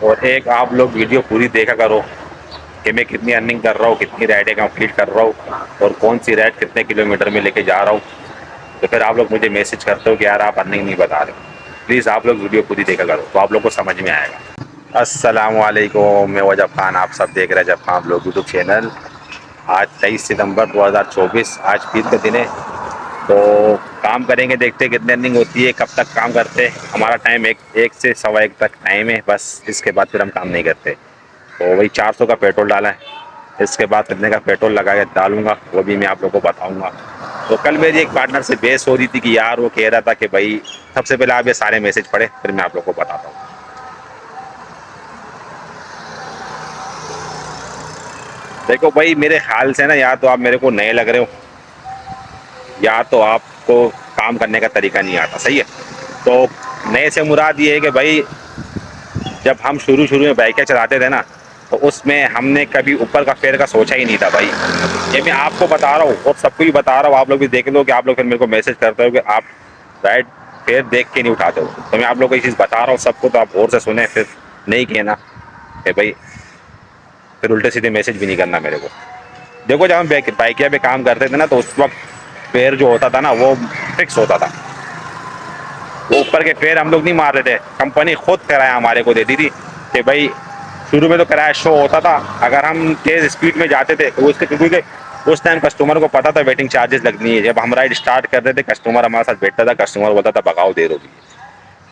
اور ایک آپ لوگ ویڈیو پوری دیکھا کرو کہ میں کتنی ارننگ کر رہا ہوں، کتنی رائڈیں کمپلیٹ کر رہا ہوں، اور کون سی رائڈ کتنے کلو میٹر میں لے کے جا رہا ہوں. تو پھر آپ لوگ مجھے میسج کرتے ہو کہ یار آپ ارننگ نہیں بتا رہے. پلیز آپ لوگ ویڈیو پوری دیکھا کرو تو آپ لوگ کو سمجھ میں آئے گا. السلام علیکم، میں وجب خان، آپ سب دیکھ رہے جب خان لوگ یوٹیوب چینل. آج 23 ستمبر 2024، آج پیر کا دن ہے. تو کام کریں گے، دیکھتے کتنی ارننگ ہوتی ہے، کب تک کام کرتے. ہمارا ٹائم ایک سے 1:15 تک ٹائم ہے بس. اس کے بعد پھر ہم کام نہیں کرتے. تو وہی 400 کا پیٹرول ڈالا ہے. اس کے بعد کتنے کا پیٹرول لگا کے ڈالوں گا وہ بھی میں آپ لوگ کو بتاؤں گا. تو کل میری ایک پارٹنر سے بحث ہو رہی تھی کہ یار وہ کہہ رہا تھا کہ بھائی سب سے پہلے آپ یہ سارے میسج پڑھے پھر میں آپ لوگ کو بتاتا ہوں. دیکھو بھائی، میرے خیال سے نا، یا تو آپ میرے کو نئے لگ رہے ہو، یا تو آپ کو کام کرنے کا طریقہ نہیں آتا. صحیح ہے. تو نئے سے مراد یہ ہے کہ بھائی جب ہم شروع میں بائکیں چلاتے تھے نا، تو اس میں ہم نے کبھی اوپر کا فیئر کا سوچا ہی نہیں تھا بھائی. یہ میں آپ کو بتا رہا ہوں اور سب کو بھی بتا رہا ہوں. آپ لوگ بھی دیکھ لو کہ آپ لوگ پھر میرے کو میسج کرتے ہو کہ آپ رائٹ فیئر دیکھ کے نہیں اٹھاتے ہو. تو میں آپ لوگ کو یہ چیز بتا رہا ہوں سب کو، تو آپ غور سے سنیں، پھر نہیں کہنا کہ بھائی پھر الٹے سیدھے میسج بھی نہیں کرنا میرے کو. دیکھو جب ہم بائکیا پہ کام کرتے تھے نا، تو اس وقت فیئر جو ہوتا تھا نا وہ فکس ہوتا تھا. وہ اوپر کے فیئر ہم لوگ نہیں مار رہے تھے، کمپنی خود کرایہ ہمارے کو دیتی تھی کہ بھائی شروع میں تو کرایہ شو ہوتا تھا. اگر ہم تیز اسپیڈ میں جاتے تھے تو اس ٹائم کسٹمر کو پتا تھا ویٹنگ چارجز لگنی ہے. جب ہم رائڈ اسٹارٹ کرتے تھے کسٹمر ہمارے ساتھ بیٹھتا تھا، کسٹمر بولتا تھا بگاؤ دے دو.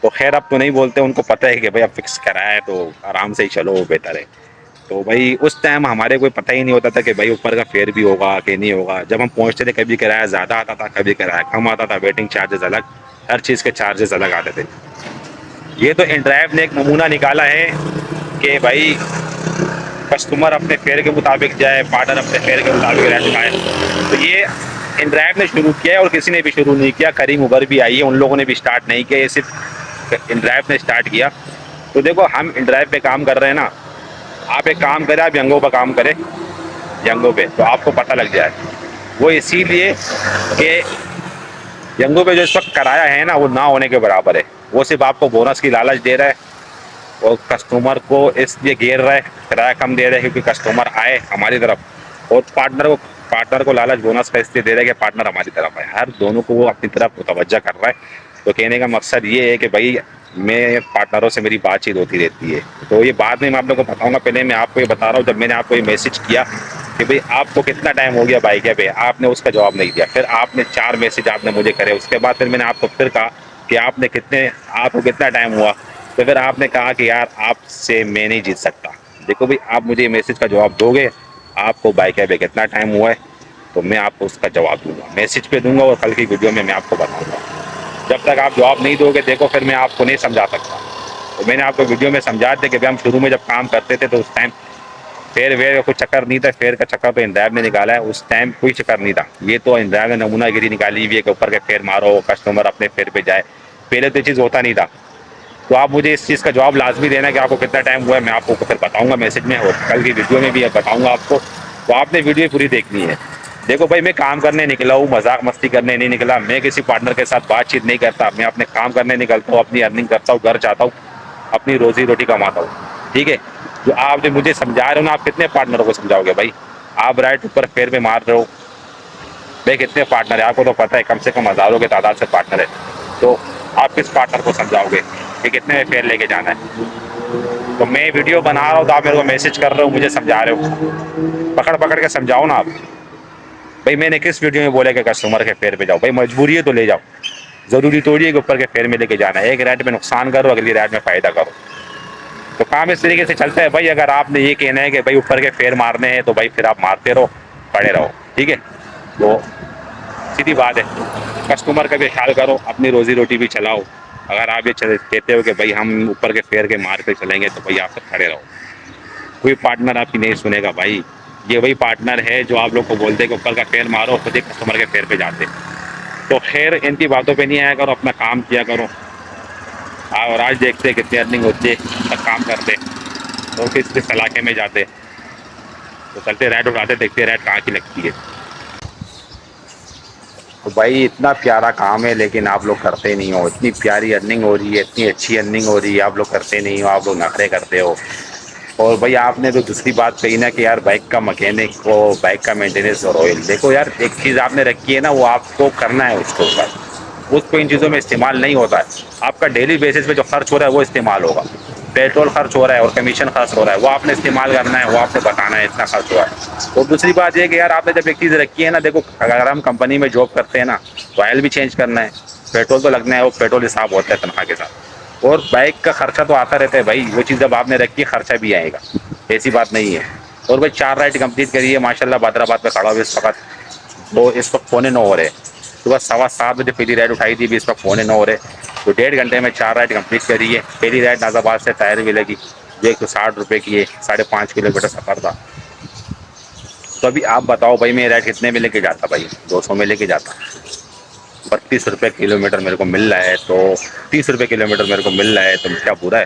تو خیر اب تو نہیں بولتے، ان کو پتہ ہے کہ بھائی اب فکس کرایہ ہے تو آرام سے ہی چلو، وہ بہتر ہے. تو بھائی اس ٹائم ہمارے کوئی پتہ ہی نہیں ہوتا تھا کہ بھائی اوپر کا فیئر بھی ہوگا کہ نہیں ہوگا. جب ہم پہنچتے تھے کبھی کرایہ زیادہ آتا تھا، کبھی کرایہ کم آتا تھا، ویٹنگ چارجز الگ، ہر چیز کے چارجز الگ آتے تھے. یہ تو ان ڈرائیو نے ایک نمونہ نکالا ہے کہ بھائی کسٹمر اپنے فیئر کے مطابق جائے، پارٹنر اپنے فیئر کے مطابق رہتا ہے. تو یہ ان ڈرائیو نے شروع کیا ہے اور کسی نے بھی شروع نہیں کیا. کریم اوبر بھی آئی ہے، ان لوگوں نے بھی اسٹارٹ نہیں کیا، یہ صرف ان ڈرائیو نے اسٹارٹ کیا. تو دیکھو ہم ان ڈرائیو پہ کام کر رہے ہیں نا، آپ ایک کام کریں، آپ ینگو پہ کام کریں، ینگو پہ تو آپ کو پتہ لگ جائے. وہ اسی لیے کہ ینگو پہ جو اس وقت کرایہ ہے نا وہ نہ ہونے کے برابر ہے. وہ صرف آپ کو بونس کی لالچ دے رہا ہے اور کسٹمر کو اس لیے گھیر رہا ہے، کرایہ کم دے رہے ہے کیونکہ کسٹمر آئے ہماری طرف، اور پارٹنر کو لالچ بونس کا اس لیے دے رہا ہے کہ پارٹنر ہماری طرف ہے. ہر دونوں کو وہ اپنی طرف متوجہ کر رہا ہے. تو کہنے کا مقصد یہ ہے کہ بھائی میں پارٹنروں سے میری بات چیت ہوتی رہتی ہے. تو یہ بعد میں آپ لوگ کو بتاؤں گا، پہلے میں آپ کو یہ بتا رہا ہوں. جب میں نے آپ کو یہ میسج کیا کہ بھائی آپ کو کتنا ٹائم ہو گیا بائک پہ، آپ نے اس کا جواب نہیں دیا. پھر آپ نے 4 میسج آپ نے مجھے کرے. اس کے بعد پھر میں نے آپ کو پھر کہا کہ آپ کو کتنا ٹائم ہوا. تو پھر آپ نے کہا کہ یار آپ سے میں نہیں جیت سکتا. دیکھو بھائی آپ مجھے میسج کا جواب دو گے، آپ کو بائک پہ کتنا ٹائم ہوا ہے تو میں آپ کو اس کا جواب دوں گا، میسج پہ دوں گا، اور کل کی ویڈیو میں آپ کو بتاؤں گا. جب تک آپ جواب نہیں دو گے دیکھو پھر میں آپ کو نہیں سمجھا سکتا. تو میں نے آپ کو ویڈیو میں سمجھا دیا کہ ہم شروع میں جب کام کرتے تھے تو اس ٹائم فیئر ویئر کا کوئی چکر نہیں تھا. فیئر کا چکر تو ان ڈرائیو نے نکالا ہے، اس ٹائم کوئی چکر نہیں تھا. یہ تو ان ڈرائیو نے نمونہ گیری نکالی ہوئی ہے کہ اوپر کے فیئر مارو، کسٹمر اپنے فیئر پہ جائے. پہلے تو یہ چیز ہوتا نہیں تھا. تو آپ مجھے اس چیز کا جواب لازمی دینا کہ آپ کو کتنا ٹائم ہوا ہے. میں آپ کو پھر بتاؤں گا میسج میں، اور کل کی ویڈیو میں بھی بتاؤں گا آپ کو. تو آپ نے ویڈیو پوری دیکھنی ہے. دیکھو بھائی میں کام کرنے نکلا ہوں، مذاق مستی کرنے نہیں نکلا. میں کسی پارٹنر کے ساتھ بات چیت نہیں کرتا. میں اپنے کام کرنے نکلتا ہوں، اپنی ارننگ کرتا ہوں، گھر جاتا ہوں، اپنی روزی روٹی کماتا ہوں. ٹھیک ہے. جو آپ جو مجھے سمجھا رہے ہو نا، آپ کتنے پارٹنروں کو سمجھاؤ گے بھائی؟ آپ رائٹ اوپر فیئر پہ مار رہے ہو. بھائی کتنے پارٹنر ہے آپ کو تو پتہ ہے، کم سے کم ہزاروں کی تعداد سے پارٹنر ہے. تو آپ کس پارٹنر کو سمجھاؤ گے کہ کتنے فیئر لے کے جانا ہے؟ تو میں ویڈیو بنا رہا ہوں تو آپ میرے کو میسج کر رہے ہو، مجھے سمجھا رہے ہو. پکڑ پکڑ کے سمجھاؤ نا آپ. بھائی میں نے کس ویڈیو میں بولا کہ کسٹمر کے فیئر پہ جاؤ؟ بھائی مجبوری ہے تو لے جاؤ. ضروری توڑی ہے کہ اوپر کے فیئر میں لے کے جانا ہے. ایک رائڈ میں نقصان کرو، اگلی رائڈ میں فائدہ کرو. تو کام اس طریقے سے چلتا ہے بھائی. اگر آپ نے یہ کہنا ہے کہ بھائی اوپر کے فیئر مارنے ہیں تو بھائی پھر آپ مارتے رہو، پڑے رہو. ٹھیک ہے. تو سیدھی بات ہے، کسٹمر کا بھی خیال کرو، اپنی روزی روٹی بھی چلاؤ. اگر آپ یہ کہتے ہو کہ بھائی ہم اوپر کے فیئر کے مار کے چلیں گے تو بھائی آپ پھر کھڑے رہو. کوئی پارٹنر آپ کی نہیں سنے گا بھائی. یہ وہی پارٹنر ہے جو آپ لوگ کو بولتے کہ اوپر کا فیئر مارو، خود ہی کسٹمر کے فیئر پہ جاتے. تو خیر ان کی باتوں پہ نہیں آیا کرو، اپنا کام کیا کرو. اور آج دیکھتے کتنی ارننگ ہوتی ہے، تب کام کرتے تو کس علاقے میں جاتے. تو چلتے ریٹ اٹھاتے، دیکھتے ریٹ کہاں کی لگتی ہے. تو بھائی اتنا پیارا کام ہے لیکن آپ لوگ کرتے نہیں ہو، اتنی پیاری ارننگ ہو رہی ہے، اتنی اچھی ارننگ ہو رہی ہے، آپ لوگ کرتے نہیں ہو، آپ لوگ نخرے کرتے ہو۔ اور بھائی آپ نے تو دوسری بات کہی نا کہ یار بائک کا مکینک کو بائک کا مینٹیننس اور آئل، دیکھو یار ایک چیز آپ نے رکھی ہے نا، وہ آپ کو کرنا ہے اس کے اوپر، اس کو ان چیزوں میں استعمال نہیں ہوتا ہے، آپ کا ڈیلی بیسس پہ جو خرچ ہو رہا ہے وہ استعمال ہوگا، پیٹرول خرچ ہو رہا ہے اور کمیشن خرچ ہو رہا ہے، وہ آپ نے استعمال کرنا ہے، وہ آپ نے بتانا ہے اتنا خرچ ہوا ہے۔ اور دوسری بات یہ کہ یار آپ نے جب ایک چیز رکھی ہے نا، دیکھو اگر ہم کمپنی میں جاب کرتے ہیں نا تو آئل بھی چینج کرنا ہے، پیٹرول تو لگنا ہے، وہ پیٹرول حساب ہوتا ہے تنخواہ کے ساتھ، اور بائک کا خرچہ تو آتا رہتا ہے بھائی، وہ چیز جب آپ نے رکھی ہے خرچہ بھی آئے گا، ایسی بات نہیں ہے۔ اور بھائی 4 رائڈ کمپلیٹ کری ہے ماشاء اللہ، بادرآباد میں کھڑا ہوئے اس وقت، وہ اس وقت 6:45 ہو رہے، صبح 7:15 بجے پہلی رائڈ اٹھائی تھی، ابھی اس وقت 9:45 ہو رہے، تو 1.5 گھنٹے میں 4 رائڈ کمپلیٹ کری ہے۔ پہلی رائڈ ناز آباد سے ٹائر بھی لگی، جو 160 روپے کی ہے، 5.5 کلو میٹر سفر تھا۔ تو ابھی آپ بتاؤ بھائی میں رائڈ کتنے میں لے کے جاتا بھائی، 200 میں لے کے جاتا، 32 روپے کلو میٹر میرے کو مل رہا ہے، تو 30 روپے کلو میٹر میرے کو مل رہا ہے، تو کیا برا ہے؟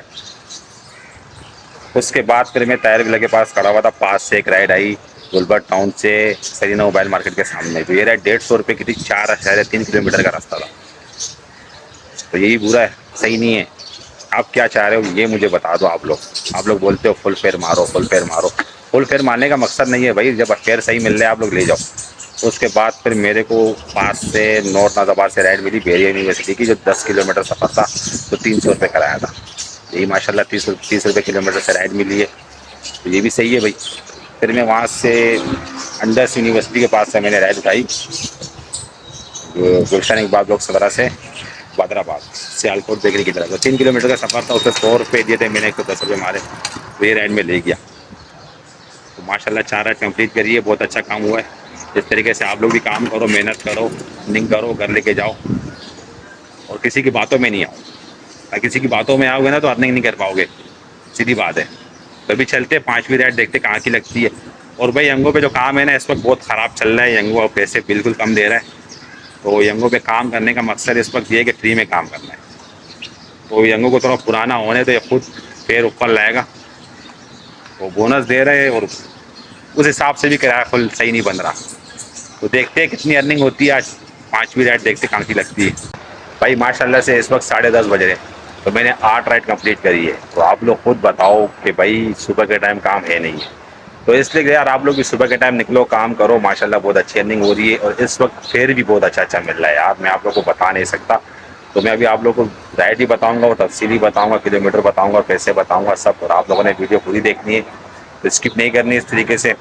اس کے بعد پھر میں طاہر ولا کے پاس کھڑا ہوا تھا، پاس سے ایک رائڈ آئی گلبرگ ٹاؤن سے سرینا موبائل مارکیٹ کے سامنے، تو یہ رائڈ 150 روپے کی تھی، 4.3 کلو میٹر کا راستہ تھا، تو یہی برا ہے؟ صحیح نہیں ہے۔ آپ کیا چاہ رہے ہو یہ مجھے بتا دو، آپ لوگ بولتے ہو فل فیئر مارو، فل فیئر مارو، فل فیئر مارنے کا مقصد نہیں ہے بھائی، جب فیئر صحیح مل رہا ہے آپ لوگ لے جاؤ۔ اس کے بعد پھر میرے کو پاس سے نارتھ ناز آباد سے رائڈ ملی بیریا یونیورسٹی کی، جو 10 کلو میٹر سفر تھا، تو 300 روپے کرایا تھا، یہی ماشاء اللہ 30 روپے کلو میٹر سے رائڈ ملی ہے، تو یہ بھی صحیح ہے بھائی۔ پھر میں وہاں سے انڈس یونیورسٹی کے پاس سے میں نے رائڈ اٹھائی، گلشن اقبال بلاک 17 سے بادرآباد سیالکوٹ بیکری کی طرف، تو 3 کلو میٹر کا سفر تھا، اس پہ 100 روپے دیے تھے میں نے، 10 روپے مارے، تو یہ رائڈ میں لے گیا، تو ماشاء اللہ 4 رائڈ کمپلیٹ کری ہے، بہت اچھا کام ہوا ہے۔ اس طریقے سے آپ لوگ بھی کام کرو، محنت کرو، رننگ کرو، گھر لے کے جاؤ، اور کسی کی باتوں میں نہیں آؤ، اگر کسی کی باتوں میں آؤ گے نا تو ارننگ نہیں کر پاؤ گے، سیدھی بات ہے۔ کبھی چلتے 5ویں رائڈ دیکھتے کہاں کی لگتی ہے۔ اور بھائی ینگو پہ جو کام ہے نا اس وقت بہت خراب چل رہا ہے، ینگو اور پیسے بالکل کم دے رہا ہے، تو ینگو پہ کام کرنے کا مقصد اس وقت یہ ہے کہ فری میں کام کرنا ہے، تو ینگو کو تھوڑا پرانا ہونے تو یہ خود پیر اوپر لائے گا، وہ بونس دے رہے اور اس حساب سے بھی کرایہ فل صحیح نہیں بن رہا، تو دیکھتے ہیں کتنی ارننگ ہوتی ہے آج، 5ویں رائڈ دیکھتے کہاں کی لگتی ہے۔ بھائی ماشاء اللہ سے اس وقت 10:30 بج رہے، تو میں نے 8 رائڈ کمپلیٹ کری ہے، تو آپ لوگ خود بتاؤ کہ بھائی صبح کے ٹائم کام ہے نہیں ہے، تو اس لیے کہ یار آپ لوگ بھی صبح کے ٹائم نکلو، کام کرو، ماشاء اللہ بہت اچھی ارننگ ہو رہی ہے، اور اس وقت فیئر بھی بہت اچھا مل رہا ہے یار، میں آپ لوگ کو بتا نہیں سکتا، تو میں ابھی آپ لوگوں کو رائڈ ہی بتاؤں گا، اور تفصیلی بتاؤں گا، کلو میٹر بتاؤں گا، پیسے بتاؤں گا سب، اور آپ لوگوں نے ویڈیو پوری دیکھنی ہے، اسکپ نہیں کرنی اس طریقے سے۔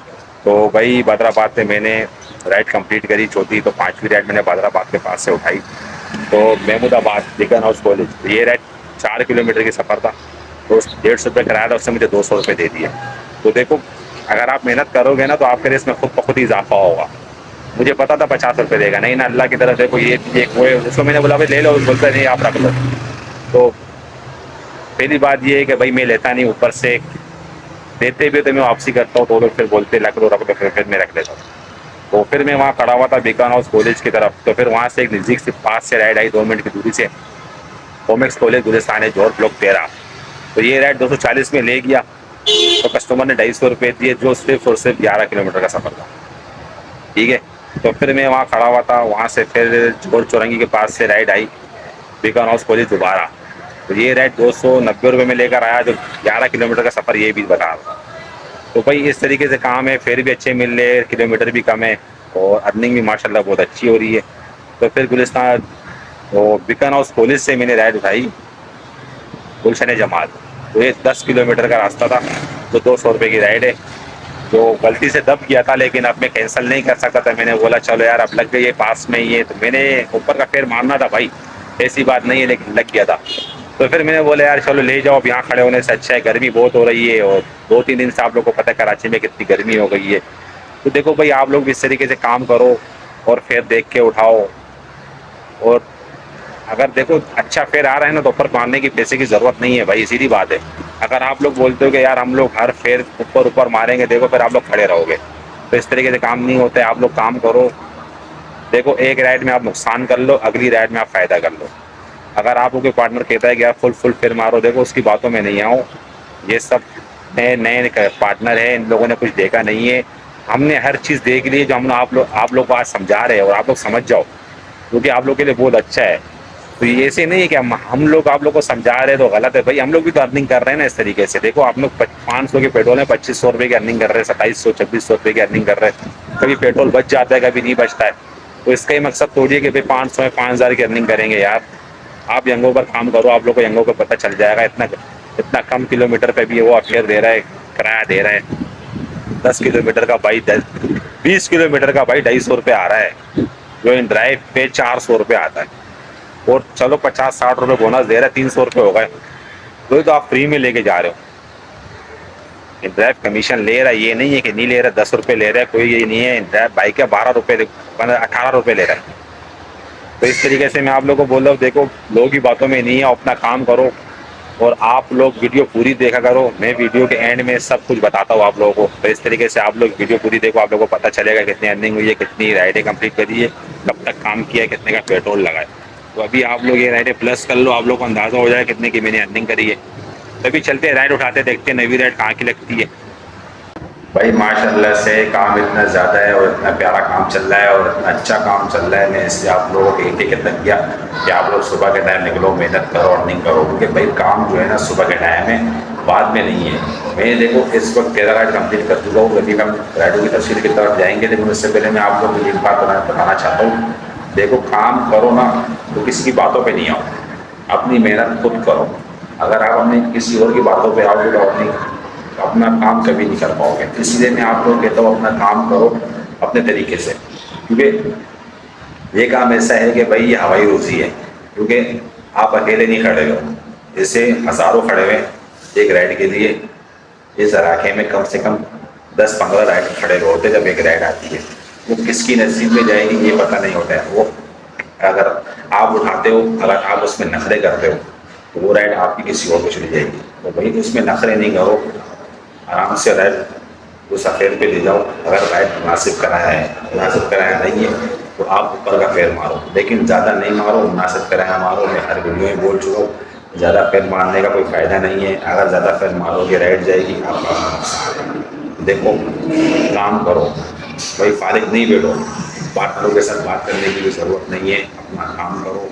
تو بھائی بادرآباد سے میں نے رائڈ کمپلیٹ کری چوتھی، تو 5ویں رائڈ میں نے بادرآباد کے پاس سے اٹھائی، تو محمود آباد ڈگن ہاؤس کالج، یہ رائڈ 4 کلو میٹر کی سفر تھا، تو 150 روپے کرایا تھا، اس سے مجھے 200 روپے دے دیے، تو دیکھو اگر آپ محنت کرو گے نا تو آپ کے اس میں خود بخود ہی اضافہ ہوگا۔ مجھے پتا تھا 50 روپے دے گا، نہیں نا، اللہ کی طرف دیکھو یہ وہ اس کو میں نے بولا بھائی لے لو، بولتا نہیں آپ رکھ لو، تو پہلی بات یہ ہے کہ بھائی میں لیتا نہیں، اوپر سے دیتے بھی تو میں واپسی کرتا ہوں، تو لوگ پھر بولتے رکھ لو رکھ لو، پھر میں رکھ لیتا ہوں، تو پھر میں وہاں کھڑا ہوا تھا بیکن ہاؤس کالج کی طرف، تو پھر وہاں سے ایک نزدیک سے پاس سے رائڈ آئی 2 منٹ کی دوری سے، کومیکس کالج گلستان ہے جوہر بلاک 13، تو یہ رائڈ 240 میں لے گیا، تو کسٹمر نے 250 روپے دیے، جو صرف اور صرف 11 کلو میٹر کا سفر تھا، ٹھیک ہے۔ تو پھر میں وہاں کھڑا ہوا تھا، وہاں سے پھر جوہر چورنگی کے پاس سے رائڈ آئی بیکن ہاؤس کالج دوبارہ، تو یہ رائڈ 290 روپے میں لے کر آیا، جو 11 کلو میٹر کا سفر یہ بھی بتا رہا، تو بھائی اس طریقے سے کام ہے، فیئر بھی اچھے مل رہے، کلو میٹر بھی کم ہے، اور ارننگ بھی ماشاء اللہ بہت اچھی ہو رہی ہے۔ تو پھر گلستان وہ بیکن ہاؤس کالج سے میں نے رائڈ اٹھائی گلشن جمال، تو یہ 10 کلو میٹر کا راستہ تھا، تو 200 روپے کی رائڈ ہے، جو غلطی سے دب کیا تھا، لیکن اب میں کینسل نہیں کر سکتا تھا، میں نے بولا چلو یار اب لگ گئی ہے، پاس میں ہی ہے، تو میں نے اوپر کا فیئر مارنا تھا بھائی، ایسی بات نہیں ہے، لیکن لگ گیا تھا، تو پھر میں نے بولا یار چلو لے جاؤ، اب یہاں کھڑے ہونے سے اچھا ہے، گرمی بہت ہو رہی ہے، اور 2-3 دن سے آپ لوگ کو پتہ ہے کراچی میں کتنی گرمی ہو گئی ہے، تو دیکھو بھائی آپ لوگ بھی اس طریقے سے کام کرو، اور پھر دیکھ کے اٹھاؤ، اور اگر دیکھو اچھا فیئر آ رہا ہے نا تو اوپر مارنے کی پیسے کی ضرورت نہیں ہے بھائی، سیدھی بات ہے، اگر آپ لوگ بولتے ہو کہ یار ہم لوگ ہر فیئر اوپر ماریں گے، دیکھو پھر آپ لوگ کھڑے رہو گے، تو اس طریقے سے کام نہیں ہوتا ہے، آپ لوگ کام کرو، دیکھو ایک رائڈ میں آپ نقصان کر لو، اگلی رائڈ میں آپ فائدہ کر لو، اگر آپ کو پارٹنر کہتا ہے کہ آپ فل فیئر مارو، دیکھو اس کی باتوں میں نہیں آؤ، یہ سب نئے پارٹنر ہے، ان لوگوں نے کچھ دیکھا نہیں ہے، ہم نے ہر چیز دیکھ لی ہے، جو ہم نے آپ لوگ کو آج سمجھا رہے ہیں، اور آپ لوگ سمجھ جاؤ، جو کہ آپ لوگ کے لیے بہت اچھا ہے. تو یہ ایسے نہیں ہے کہ ہم لوگ آپ لوگ کو سمجھا رہے تو غلط ہے بھائی, ہم لوگ بھی تو ارننگ کر رہے ہیں نا اس طریقے سے. دیکھو آپ لوگ 500 کے پیٹرول ہے, 2500 روپئے کی ارننگ کر رہے ہیں, 2700 2600 روپئے کی ارننگ کر رہے ہیں. کبھی پیٹرول بچ جاتا ہے, کبھی نہیں بچتا ہے. تو اس کا ہی مقصد تھوڑی ہے کہ بھائی 500 5000 کی ارننگ کریں گے یار. آپ یگوں پر کام کرو, آپ لوگ کو یگوں کا پتہ چل جائے گا. اتنا کم کلو میٹر پہ بھی وہ افیئر دے رہا ہے, کرایہ دے رہا ہے. 10 کلو میٹر کا بھائی 20 کلو میٹر کا بھائی 250 روپئے آ رہا ہے, جو ان ڈرائیو پہ 400 روپئے آتا ہے. اور چلو 50 60 روپئے بونس دے رہا ہے, 300 روپئے ہو گئے. وہی تو آپ فری میں لے کے جا رہے ہو. ڈرائیو کمیشن لے رہا ہے, یہ نہیں ہے کہ نہیں لے رہا, 10 روپئے لے رہا ہے, کوئی یہ نہیں ہے. ڈرائیو بائک کا 12 روپئے 18 روپئے لے رہا ہے. تو اس طریقے سے میں آپ لوگ کو بول رہا ہوں, دیکھو لوگوں کی باتوں میں نہیں ہے, اپنا کام کرو. اور آپ لوگ ویڈیو پوری دیکھا کرو, میں ویڈیو کے اینڈ میں سب کچھ بتاتا ہوں آپ لوگوں کو. تو اس طریقے سے آپ لوگ ویڈیو پوری دیکھو, آپ لوگوں کو پتہ چلے گا کتنی ارننگ ہوئی ہے, کتنی رائڈیں کمپلیٹ کری ہے, کب تک کام کیا ہے, کتنے کا پیٹرول لگا ہے. تو ابھی آپ لوگ یہ رائڈیں پلس کر لو, آپ لوگ کو اندازہ ہو جائے کتنے کی میں نے ارننگ کری ہے. تبھی چلتے رائڈ اٹھاتے دیکھتے نئی رائڈ کہاں کی لگتی ہے. بھائی ماشاء اللہ سے کام اتنا زیادہ ہے اور اتنا پیارا کام چل رہا ہے اور اتنا اچھا کام چل رہا ہے. میں اس سے آپ لوگوں کو ایک خدمت کیا کہ آپ لوگ صبح کے ٹائم نکلو, محنت کرو, ارننگ کرو. کیونکہ بھائی کام جو ہے نا صبح کے ٹائم ہے, بعد میں نہیں ہے. میں دیکھو اس وقت 13 رائڈ کمپلیٹ کر چکا ہوں. ابھی ہم رائڈوں کی تفصیل کی طرف جائیں گے, لیکن اس سے پہلے میں آپ لوگ کو ایک بات بتانا چاہتا ہوں. دیکھو کام کرو نا تو کسی کی باتوں پہ نہیں آؤ, اپنی محنت خود کرو. اگر آپ اپنی کسی اور کی باتوں پہ آؤ گے تو اپنا کام کبھی نہیں کر پاؤ گے. اس لیے میں آپ لوگ کہتا ہوں اپنا کام کرو اپنے طریقے سے. کیونکہ یہ کام ایسا ہے کہ بھائی یہ ہوائی روزی ہے. کیونکہ آپ اکیلے نہیں کھڑے ہو, جیسے ہزاروں کھڑے ہوئے ایک رائڈ کے لیے. اس علاقے میں کم سے کم 10 15 رائڈ کھڑے ہوتے جب ایک رائڈ آتی ہے. وہ کس کی نصیب میں جائے گی یہ پتہ نہیں ہوتا ہے. وہ اگر آپ اٹھاتے ہو, اگر آپ اس میں نخرے کرتے ہو تو وہ رائڈ آپ کی کسی اور کو چلی جائے گی. تو بھائی اس میں نخرے نہیں کرو, آرام سے رائڈ اس فیئر پہ لے جاؤ. اگر رائڈ مناسب کرایا ہے, مناسب کرایا نہیں ہے تو آپ اوپر کا فیئر مارو, لیکن زیادہ نہیں مارو, مناسب کرایہ مارو. میں ہر ویڈیو میں بول چکا ہوں زیادہ فیئر مارنے کا کوئی فائدہ نہیں ہے. اگر زیادہ فیئر مارو گے رائڈ جائے گی, آپ کا نقصان ہے. دیکھو کام کرو بھائی, فارغ نہیں بیٹھو. پارٹنروں کے ساتھ بات کرنے کی بھی ضرورت نہیں ہے, اپنا کام کرو.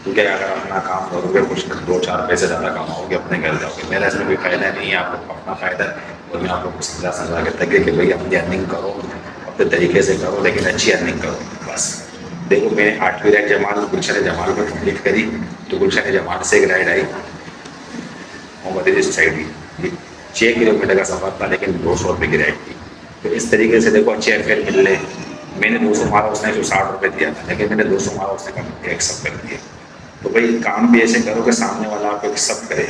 کیونکہ اگر اپنا کام کرو گے کچھ 2 4 پیسے زیادہ کماؤ گے, اپنے گھر جاؤ گے. میرا اس میں کوئی فائدہ نہیں ہے, آپ لوگ کو اپنا فائدہ ہے. اور میں آپ لوگ کو سمجھا کے تکے کہ بھائی اپنی ارننگ کرو, اپنے طریقے سے کرو, لیکن اچھی ارننگ کرو بس. دیکھو میں نے 8ویں رائڈ جمال گلشن جمال کو کمپلیٹ کری, تو گلشن جمال سے ایک رائڈ آئی محمد سائڈ کی. 6 کلو میٹر کا سفر تھا, لیکن 200 روپئے کی رائڈ تھی. تو اس طریقے سے دیکھو اچھے افیئر مل رہے. میں نے 200 مارا, اس نے 160 روپئے دیا تھا, لیکن میں نے 200 مارا, اس نے ایکسیپٹ کر دیا. تو بھائی کام بھی ایسے کرو کہ سامنے والا آپ کو ایکسیپٹ کرے.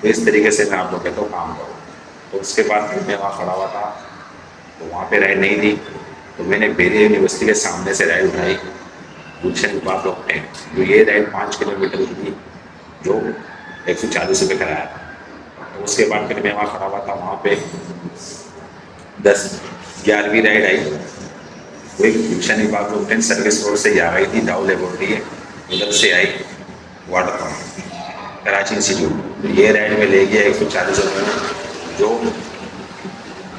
تو اس طریقے سے میں آپ کو کہتا ہوں کام کرو. تو اس کے بعد میں وہاں کھڑا ہوا تھا, تو وہاں پہ رائڈ نہیں تھی. تو میں نے بیری یونیورسٹی کے سامنے سے رائڈ اٹھائی گلشن کے پاس میں. جو یہ رائڈ 5 کلو میٹر کی تھی, جو 140 روپئے کرایا تھا. تو اس کے بعد پھر میں وہاں کھڑا ہوا تھا, وہاں پہ 11ویں رائڈ آئی. وہی گلشن باغ روڈ سروس روڈ سے آ گئی تھی, داؤ لیبورٹری ہے ادھر سے آئی واٹر پمپ کراچی انسٹیٹیوٹ. یہ رائڈ میں لے گیا 140 روپئے میں, جو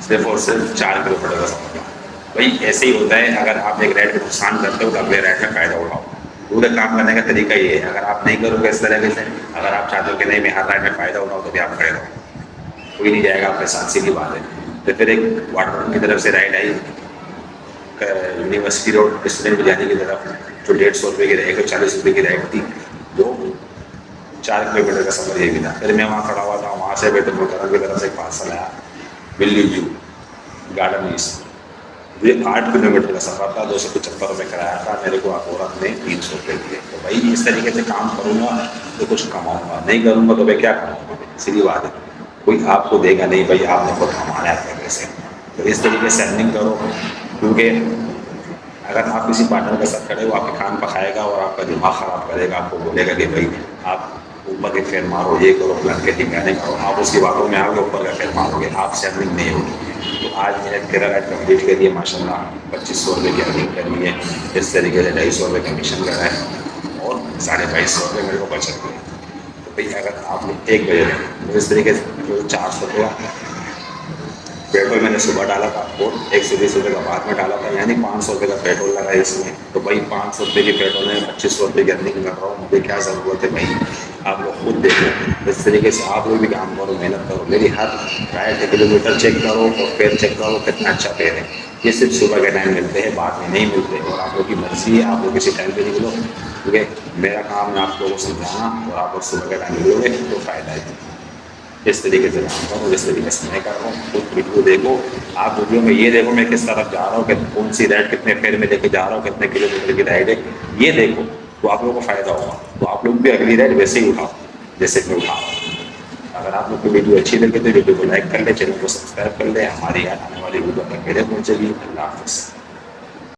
صرف اور صرف 4 کلو میٹر کا سفر تھا. بھائی ایسے ہی ہوتا ہے, اگر آپ ایک رائڈ کو نقصان کرتے ہو تو اگلے رائڈ کا فائدہ اٹھاؤ. پورے کام کرنے کا طریقہ یہ ہے. اگر آپ نہیں کرو گے اس طریقے سے, اگر آپ چاہتے ہو کہ نہیں میں ہر رائڈ میں فائدہ اٹھاؤں, تو بھی آپ کھڑے رہو, کوئی نہیں جائے گا آپ کے ساتھ. سیدھی بات ہے. تو پھر ایک واٹر کی طرف سے رائڈ آئی یونیورسٹی روڈ اسٹوڈنٹ جانے کی طرف, جو 150 روپئے کی 140 روپئے کی رائڈ تھی, جو 4 کلو میٹر کا سفر یہ بھی تھا. پھر میں وہاں کھڑا ہوا تھا, وہاں سے بیت المکرم کی طرف سے ایک پارسل آیا ویلی ویو گارڈن ایسٹ. یہ 8 کلو میٹر کا سفر تھا, 275 روپئے کرایا تھا. میرے کو عورت نے 300 روپئے دیے. تو بھائی اس طریقے سے کام کروں گا تو کچھ کماؤں گا, نہیں کروں گا تو میں کیا کماؤں گا. سیدھی بات ہے. کوئی آپ کو دے گا نہیں, بھائی آپ نے خود کمانا ہے اپنے پیسے. تو اس طریقے سے ارننگ کرو. کیونکہ اگر آپ کسی پارٹنر کے ساتھ کھڑے ہو, آپ کے کان پکائے گا اور آپ کا دماغ خراب کرے گا. آپ کو بولے گا کہ بھائی آپ اوپر کے فیئر مارو, یہ کرو, پلان کے ٹھکانے کرو. آپ اس کی باتوں میں آؤ گے, اوپر کا فیئر مارو گے, آپ سے ارننگ نہیں ہوگی. تو آج میں نے 13 رائڈ کمپلیٹ کری ہے ماشاء اللہ. 2500 روپئے کی ارننگ کرنی ہے. اس طریقے سے 250 روپئے کمیشن کرا ہے, اور 2250 روپئے میرے کو بچت ہوئی. تو بھائی اگر آپ لوگ 1 بجے تو اس طریقے سے 400 روپیہ پیٹرول میں نے صبح ڈالا تھا, اور 120 روپئے کا بعد میں ڈالا تھا, یعنی 500 روپئے کا پیٹرول لگا ہے اس میں. تو بھائی 500 روپے کی پیٹرول میں 2500 روپے کی ارننگ کر رہا ہوں، مجھے کیا ضرورت ہے بھائی؟ آپ لوگ خود دیکھو، اس طریقے سے آپ لوگ بھی کام کرو، محنت کرو، میری ہر رائٹ کلو میٹر چیک کرو اور پیر چیک کرو کتنا اچھا پیر ہے۔ یہ صرف صبح کے ٹائم ملتے ہیں، بعد میں نہیں ملتے، اور آپ لوگ کی مرضی ہے، آپ لوگ کسی ٹائم پہ نکلو، کیونکہ میرا کام ہے آپ لوگوں کو سمجھانا، اور آپ لوگ صبح کے ٹائم نکلو گے تو فائدہ ہے۔ اس طریقے سے کام کروں، جس طریقے سے میں کر رہا ہوں، خود ویڈیو دیکھو، آپ ویڈیو میں یہ دیکھو میں کس طرف جا رہا ہوں، کہ کون سی رائڈ کتنے پیر میں لے کے جا رہا ہوں، کتنے کلو میٹر کی رائڈ ہے، یہ دیکھو تو آپ لوگوں کو فائدہ ہوگا، تو آپ لوگ بھی اگلی رائڈ ویسے ہی اٹھاؤ جیسے میں اٹھا رہا ہوں۔ اگر آپ لوگ کو ویڈیو اچھی لگے تو ویڈیو کو لائک کر لیں، چینل کو سبسکرائب کر لیں، ہماری آنے والی ویڈیو تک میرے پہنچے گی۔ اللہ حافظ۔